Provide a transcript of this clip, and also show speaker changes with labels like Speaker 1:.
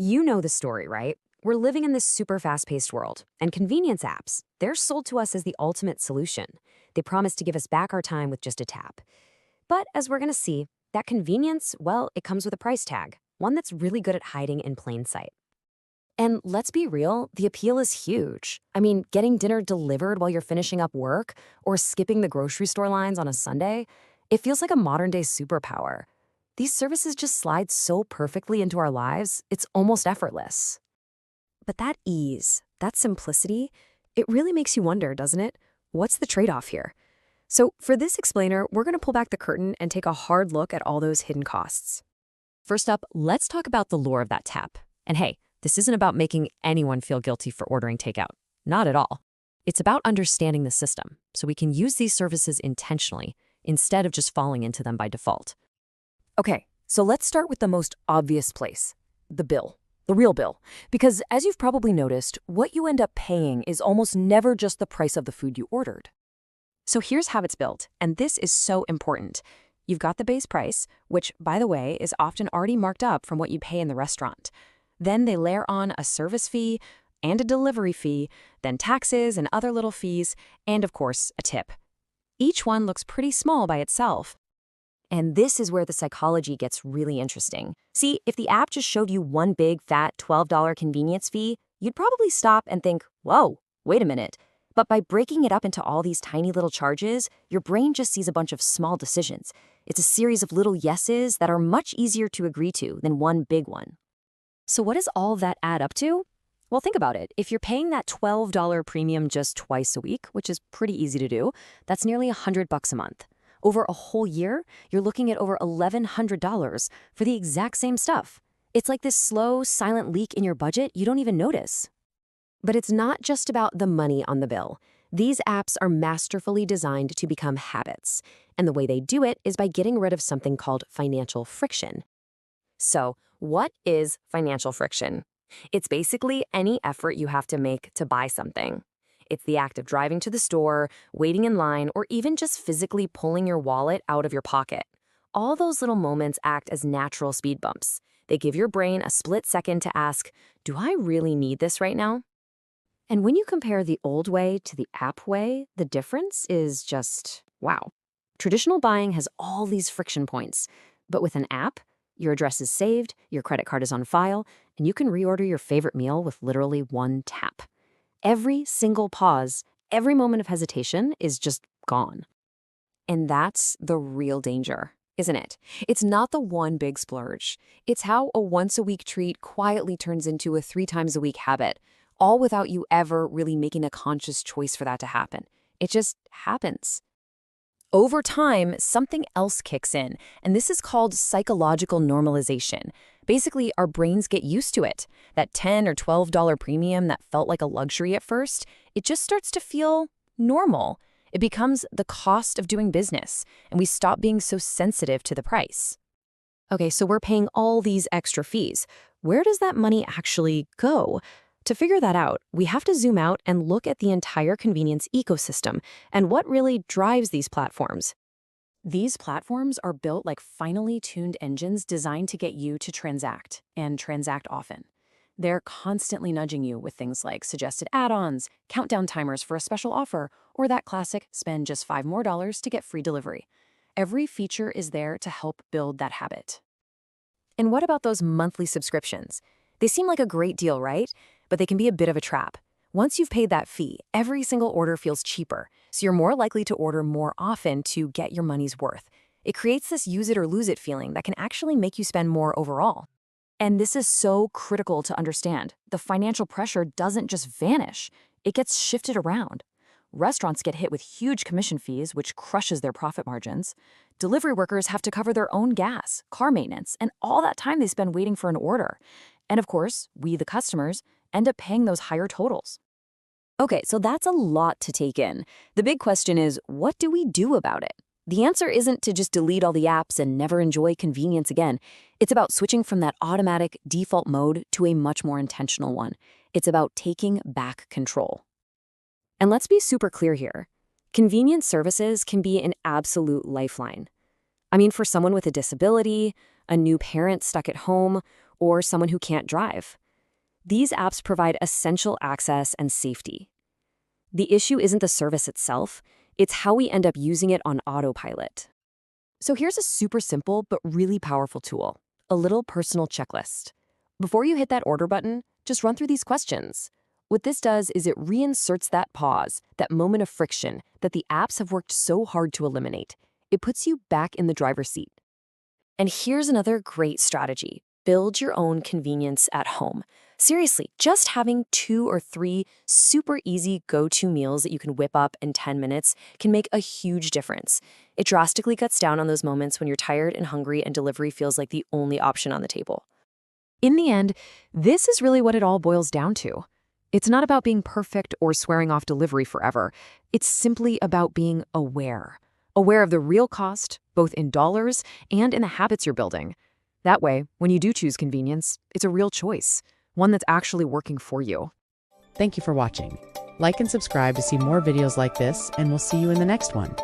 Speaker 1: You know the story, right? We're living in this super fast-paced world, and convenience apps, they're sold to us as the ultimate solution. They promise to give us back our time with just a tap. But as we're going to see, that convenience, well, it comes with a price tag, one that's really good at hiding in plain sight. And let's be real, the appeal is huge. I mean, getting dinner delivered while you're finishing up work or skipping the grocery store lines on a Sunday, it feels like a modern-day superpower. These services just slide so perfectly into our lives, it's almost effortless. But that ease, that simplicity, it really makes you wonder, doesn't it? What's the trade-off here? So for this explainer, we're going to pull back the curtain and take a hard look at all those hidden costs. First up, let's talk about the lure of that tap. And hey, this isn't about making anyone feel guilty for ordering takeout. Not at all. It's about understanding the system, so we can use these services intentionally instead of just falling into them by default. Okay, so let's start with the most obvious place, the bill, the real bill. Because as you've probably noticed, what you end up paying is almost never just the price of the food you ordered. So here's how it's built, and this is so important. You've got the base price, which, by the way, is often already marked up from what you pay in the restaurant. Then they layer on a service fee and a delivery fee, then taxes and other little fees, and of course, a tip. Each one looks pretty small by itself. And this is where the psychology gets really interesting. See, if the app just showed you one big, fat $12 convenience fee, you'd probably stop and think, whoa, wait a minute. But by breaking it up into all these tiny little charges, your brain just sees a bunch of small decisions. It's a series of little yeses that are much easier to agree to than one big one. So what does all that add up to? Well, think about it. If you're paying that $12 premium just twice a week, which is pretty easy to do, that's nearly $100 a month. Over a whole year, you're looking at over $1,100 for the exact same stuff. It's like this slow, silent leak in your budget you don't even notice. But it's not just about the money on the bill. These apps are masterfully designed to become habits, and the way they do it is by getting rid of something called financial friction. So, what is financial friction? It's basically any effort you have to make to buy something. It's the act of driving to the store, waiting in line, or even just physically pulling your wallet out of your pocket. All those little moments act as natural speed bumps. They give your brain a split second to ask, do I really need this right now? And when you compare the old way to the app way, the difference is just, wow. Traditional buying has all these friction points, but with an app, your address is saved, your credit card is on file, and you can reorder your favorite meal with literally one tap. Every single pause, every moment of hesitation is just gone. And that's the real danger, isn't it? It's not the one big splurge. It's how a once-a-week treat quietly turns into a 3 times a week habit, all without you ever really making a conscious choice for that to happen. It just happens. Over time, something else kicks in, and this is called psychological normalization. Basically, our brains get used to it. That $10 or $12 premium that felt like a luxury at first, it just starts to feel normal. It becomes the cost of doing business, and we stop being so sensitive to the price. Okay, so we're paying all these extra fees. Where does that money actually go? To figure that out, we have to zoom out and look at the entire convenience ecosystem and what really drives these platforms. These platforms are built like finely tuned engines designed to get you to transact, and transact often. They're constantly nudging you with things like suggested add-ons, countdown timers for a special offer, or that classic spend just $5 more to get free delivery. Every feature is there to help build that habit. And what about those monthly subscriptions? They seem like a great deal, right? But they can be a bit of a trap. Once you've paid that fee, every single order feels cheaper, so you're more likely to order more often to get your money's worth. It creates this use it or lose it feeling that can actually make you spend more overall. And this is so critical to understand. The financial pressure doesn't just vanish, it gets shifted around. Restaurants get hit with huge commission fees, which crushes their profit margins. Delivery workers have to cover their own gas, car maintenance, and all that time they spend waiting for an order. And of course, we, the customers, end up paying those higher totals. Okay, so that's a lot to take in. The big question is, what do we do about it? The answer isn't to just delete all the apps and never enjoy convenience again. It's about switching from that automatic default mode to a much more intentional one. It's about taking back control. And let's be super clear here. Convenience services can be an absolute lifeline. I mean, for someone with a disability, a new parent stuck at home, or someone who can't drive. These apps provide essential access and safety. The issue isn't the service itself, it's how we end up using it on autopilot. So here's a super simple but really powerful tool, a little personal checklist. Before you hit that order button, just run through these questions. What this does is it reinserts that pause, that moment of friction that the apps have worked so hard to eliminate. It puts you back in the driver's seat. And here's another great strategy. Build your own convenience at home. Seriously, just having 2 or 3 super easy go-to meals that you can whip up in 10 minutes can make a huge difference. It drastically cuts down on those moments when you're tired and hungry and delivery feels like the only option on the table. In the end, this is really what it all boils down to. It's not about being perfect or swearing off delivery forever. It's simply about being aware. Aware of the real cost, both in dollars and in the habits you're building. That way, when you do choose convenience, it's a real choice, one that's actually working for you.
Speaker 2: Thank you for watching. Like and subscribe to see more videos like this, and we'll see you in the next one.